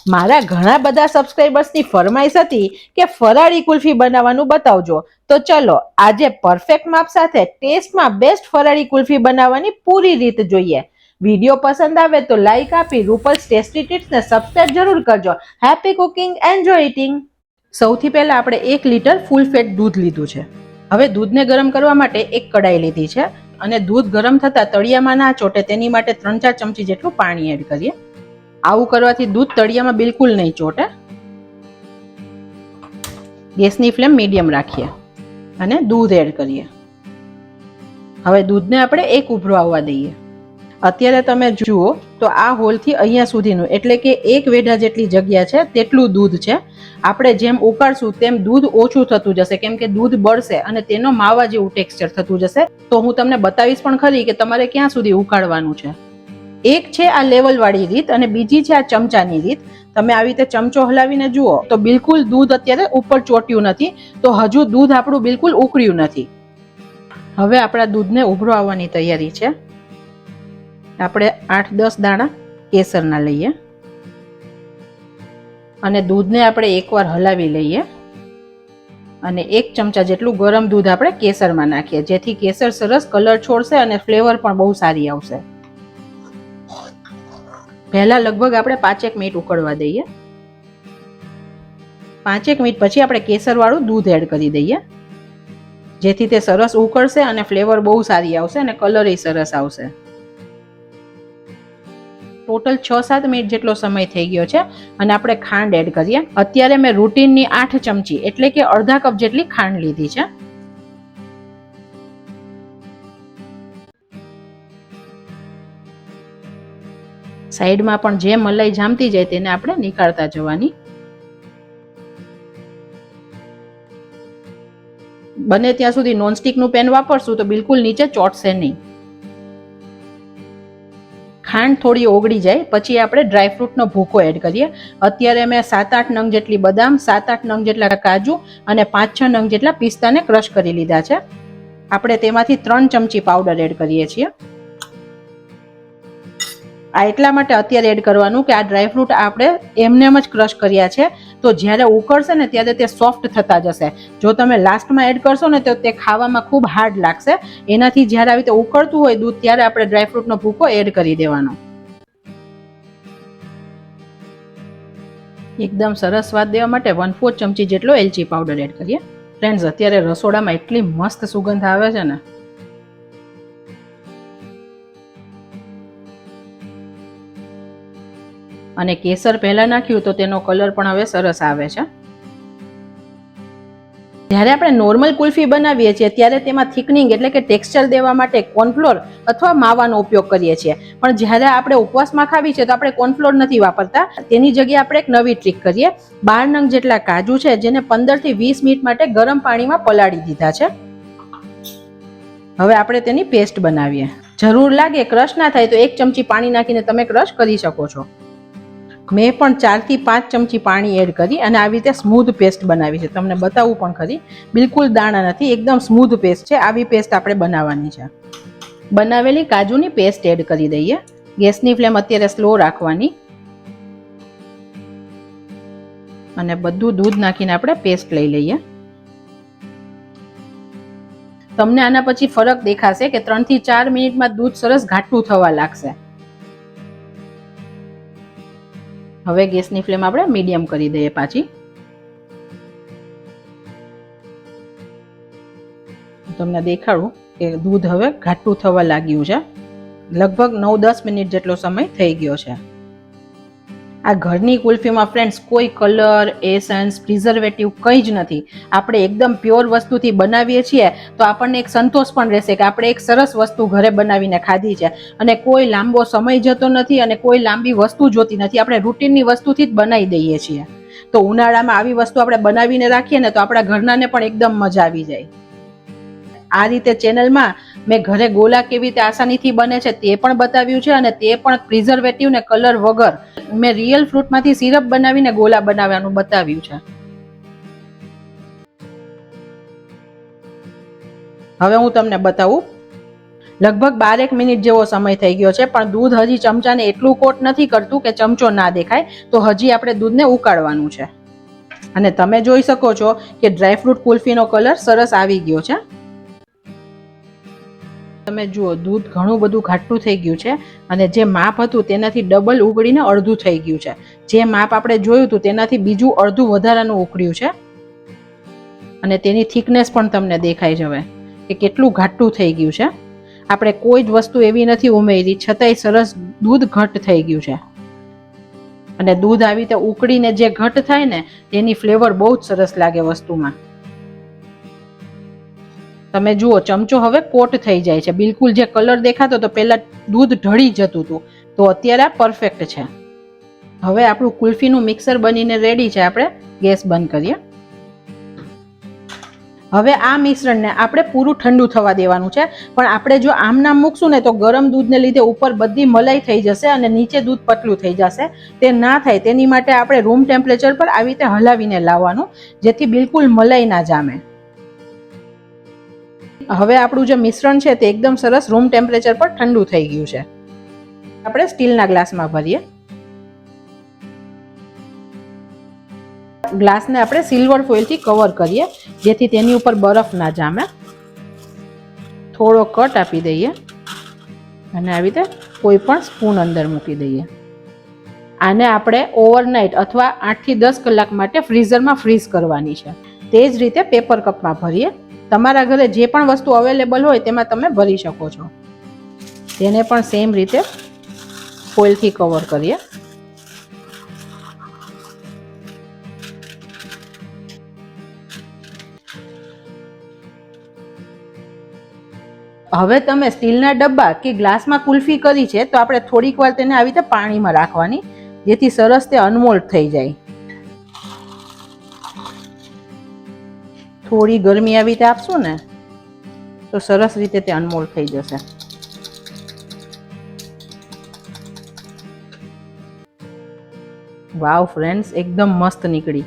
મારા ઘણા બધા સબસ્ક્રાઇબર્સની ફરમાઈશ હતી કે ફરાળી કુલ્ફી બનાવવાનું બતાવજો, તો ચલો આજે પરફેક્ટ માપ સાથે ટેસ્ટમાં બેસ્ટ ફરાળી કુલ્ફી બનાવવાની પૂરી રીત જોઈએ. વિડીયો પસંદ આવે તો લાઈક આપી રૂપલ્સ ટેસ્ટી ટ્રીટ્સને સબસ્ક્રાઇબ જરૂર કરજો. Happy cooking, enjoy eating. સૌથી પહેલા આપણે 1 લીટર ફૂલ ફેટ દૂધ લીધું છે. હવે દૂધને ગરમ કરવા માટે એક કડાઈ લીધી છે અને દૂધ ગરમ થતા તળિયામાં ના ચોટે તેની માટે 3-4 ચમચી જેટલું પાણી એડ કરીએ. આવું કરવાથી દૂધ તળિયામાં બિલકુલ નહીં ચોટે. ગેસની ફ્લેમ મીડિયમ રાખીએ અને દૂધ એડ કરીએ. હવે દૂધને આપણે એક ઉભરો આવવા દઈએ. અત્યારે તમે જુઓ તો આ હોલથી અહીંયા સુધીનું એટલે કે એક વેઢા જેટલી જગ્યા છે તેટલું દૂધ છે. આપણે જેમ ઉકાળશું તેમ દૂધ ઓછું થતું જશે, કેમ કે દૂધ બળશે અને તેનો માવા જેવું ટેક્સચર થતું જશે. તો હું તમને બતાવીશ પણ ખરી કે તમારે ક્યાં સુધી ઉકાળવાનું છે. એક છે આ લેવલ વાળી રીત અને બીજી છે આ ચમચાની રીત. તમે આવી રીતે ચમચો હલાવીને જુઓ તો બિલકુલ દૂધ અત્યારે ઉપર ચોટ્યું નથી, તો હજુ દૂધ આપણું બિલકુલ ઉકળ્યું નથી. હવે આપણા દૂધને ઉભરો આવવાની તૈયારી છે. આપણે 8-10 દાણા કેસરના લઈએ અને દૂધને આપણે એકવાર હલાવી લઈએ અને 1 ચમચા જેટલું ગરમ દૂધ આપણે કેસરમાં નાખીએ, જેથી કેસર સરસ કલર છોડશે અને ફ્લેવર પણ બહુ સારી આવશે. પહેલા લગભગ આપણે 5-1 મિનિટ ઉકળવા દઈએ. 5-1 મિનિટ પછી આપણે કેસરવાળું દૂધ એડ કરી દઈએ, જેથી તે સરસ ઉકળશે અને ફ્લેવર બહુ સારી આવશે અને કલર એ સરસ આવશે. ટોટલ 6-7 મિનિટ જેટલો સમય થઈ ગયો છે અને આપણે ખાંડ એડ કરીએ. અત્યારે મેં રૂટીનની 8 ચમચી એટલે કે અડધા કપ જેટલી ખાંડ લીધી છે. સાઈડમાં પણ જે મલાઈ જામતી જાય તેને આપણે નીકાળતા જવાની. બને ત્યાં સુધી નોનસ્ટિકનું પેન વાપરશું તો બિલકુલ નીચે ચોટશે નહીં. ખાંડ થોડી ઓગળી જાય પછી આપણે ડ્રાયફ્રૂટનો ભૂકો એડ કરીએ. અત્યારે મેં 7-8 નંગ જેટલી બદામ, 7-8 નંગ જેટલા કાજુ અને 5-6 નંગ જેટલા પિસ્તાને ક્રશ કરી લીધા છે. આપણે તેમાંથી 3 ચમચી પાવડર એડ કરીએ છીએ. આ એટલા માટે અત્યારે એડ કરવાનું કે આ ડ્રાયફ્રૂટ આપણે એમનેમ જ ક્રશ કર્યા છે, તો જ્યારે ઉકળશે ને ત્યારે તે સોફ્ટ થતા જશે. જો તમે લાસ્ટમાં એડ કરશો ને તો તે ખાવામાં ખૂબ હાર્ડ લાગશે. એનાથી જ્યારે આવી રીતે ઉકળતું હોય દૂધ ત્યારે આપણે ડ્રાયફ્રૂટનો ભૂકો એડ કરી દેવાનો. એકદમ સરસ સ્વાદ દેવા માટે 1/4 ચમચી જેટલો એલચી પાવડર એડ કરીએ. ફ્રેન્ડ્સ, અત્યારે રસોડામાં એટલી મસ્ત સુગંધ આવે છે ને. અને કેસર પહેલા નાખ્યું તો તેનો કલર પણ હવે સરસ આવે છે. જ્યારે આપણે નોર્મલ કુલ્ફી બનાવીએ છીએ ત્યારે તેમાં થિકનિંગ એટલે કે ટેક્સચર દેવા માટે કોર્નફ્લોર અથવા માવાનો ઉપયોગ કરીએ છીએ, પણ જ્યારે આપણે ઉપવાસમાં ખાવી છે તો આપણે કોર્નફ્લોર નથી વાપરતા. તેની જગ્યાએ આપણે એક નવી ટ્રીક કરીએ. 12 નંગ જેટલા કાજુ છે જેને 15 થી 20 મિનિટ માટે ગરમ પાણીમાં પલાળી દીધા છે. હવે આપણે તેની પેસ્ટ બનાવીએ. જરૂર લાગે ક્રશ ના થાય તો 1 ચમચી પાણી નાખીને તમે ક્રશ કરી શકો છો. મેં પણ 4 થી 5 ચમચી પાણી એડ કરી અને આવી રીતે સ્મૂધ પેસ્ટ બનાવી છે. તમને બતાવું પણ ખરી, બિલકુલ દાણા નથી, એકદમ સ્મૂધ પેસ્ટ છે. આવી પેસ્ટ આપણે બનાવવાની છે. બનાવેલી કાજુની પેસ્ટ એડ કરી દઈએ. ગેસની ફ્લેમ અત્યારે સ્લો રાખવાની અને બધું દૂધ નાખીને આપણે પેસ્ટ લઈ લઈએ. તમને આના પછી ફરક દેખાશે કે 3 થી 4 મિનિટમાં દૂધ સરસ ઘાટું થવા લાગશે. હવે ગેસની ફ્લેમ આપણે મીડિયમ કરી દઈએ પાછી. તમને દેખાડું કે દૂધ હવે ઘાટું થવા લાગ્યું છે. લગભગ 9-10 મિનિટ જેટલો સમય થઈ ગયો છે. આ ઘરની કુલ્ફીમાં ફ્રેન્ડ્સ કોઈ કલર, એસન્સ, પ્રિઝર્વેટિવ કંઈ જ નથી. આપણે એકદમ પ્યોર વસ્તુથી બનાવીએ છીએ તો આપણને એક સંતોષ પણ રહેશે કે આપણે એક સરસ વસ્તુ ઘરે બનાવીને ખાધી છે અને કોઈ લાંબો સમય જતો નથી અને કોઈ લાંબી વસ્તુ જોતી નથી. આપણે રૂટીનની વસ્તુથી જ બનાવી દઈએ છીએ. તો ઉનાળામાં આવી વસ્તુ આપણે બનાવીને રાખીએ ને તો આપણા ઘરનાને પણ એકદમ મજા આવી જાય. આ રીતે ચેનલમાં મેં ઘરે ગોલા કેવી રીતે આસાનીથી બને છે તે પણ બતાવ્યું છે અને તે પણ પ્રિઝર્વેટિવ ને કલર વગર મેં રિયલ ફ્રૂટમાંથી સિરપ બનાવીને ગોલા બનાવવાનું બતાવ્યું છે. હવે હું તમને બતાવું લગભગ 12 મિનિટ જેવો સમય થઈ ગયો છે, પણ દૂધ હજી ચમચાને એટલું કોટ નથી કરતું કે ચમચો ના દેખાય. તો હજી આપણે દૂધને ઉકાળવાનું છે. અને તમે જોઈ શકો છો કે ડ્રાયફ્રૂટ કુલ્ફીનો કલર સરસ આવી ગયો છે. તમે જુઓ દૂધ ઘણું બધું ઘાટું થઈ ગયું છે અને જે માપ હતું તેનાથી ડબલ ઉકળીને અડધું થઈ ગયું છે. જે માપ આપણે જોયું હતું તેનાથી બીજું અડધું વધારાનું ઉકળ્યું છે. અને તેની થિકનેસ પણ તમને દેખાય છે હવે કે કેટલું ઘાટું થઈ ગયું છે. આપણે કોઈ જ વસ્તુ એવી નથી ઉમેરી છતાંય સરસ દૂધ ઘટ થઈ ગયું છે. અને દૂધ આવી રીતે ઉકળીને જે ઘટ થાય ને તેની ફ્લેવર બહુ જ સરસ લાગે વસ્તુમાં. તમે જુઓ ચમચો હવે કોટ થઈ જાય છે. બિલકુલ જે કલર દેખાતો તો પહેલા દૂધ ઢળી જતું હતું, તો અત્યારે આ પરફેક્ટ છે. હવે આપણું કુલ્ફીનું મિક્સર બનીને રેડી છે. આપણે ગેસ બંધ કરીએ. હવે આ મિશ્રણને આપણે પૂરું ઠંડુ થવા દેવાનું છે. પણ આપણે જો આમ નામ મૂકશું ને તો ગરમ દૂધને લીધે ઉપર બધી મલાઈ થઈ જશે અને નીચે દૂધ પતલું થઈ જશે. તે ના થાય તેની માટે આપણે રૂમ ટેમ્પરેચર પર આવી રીતે હલાવીને લાવવાનું, જેથી બિલકુલ મલાઈ ના જામે. હવે આપણું જે મિશ્રણ છે તે એકદમ સરસ રૂમ ટેમ્પરેચર પર ઠંડુ થઈ ગયું છે. આપણે સ્ટીલના ગ્લાસમાં ભરીએ. ગ્લાસને આપણે સિલ્વર ફોઇલથી કવર કરીએ, જેથી તેની ઉપર બરફ ના જામે. થોડો કટ આપી દઈએ અને આવી રીતે કોઈ પણ સ્પૂન અંદર મૂકી દઈએ. આને આપણે ઓવરનાઇટ અથવા 8 થી 10 કલાક માટે ફ્રીઝરમાં ફ્રીઝ કરવાની છે. તે જ રીતે પેપર કપમાં ભરીએ. તમારા ઘરે જે પણ વસ્તુ અવેલેબલ હોય તેમાં તમે ભરી શકો છો. તેને પણ સેમ રીતે ફોઇલથી કવર કરીએ. હવે તમે સ્ટીલના ડબ્બા કે ગ્લાસમાં કુલ્ફી કરી છે તો આપણે થોડીક વાર તેને આવી રીતે પાણીમાં રાખવાની, જેથી સરસ તે અનમોલ્ડ થઈ જાય. થોડી ગરમી આવી રીતે આપશું ને તો સરસ રીતે તે અનમોલ્ડ થઈ જશે. વાવ ફ્રેન્ડ્સ, એકદમ મસ્ત નીકળી.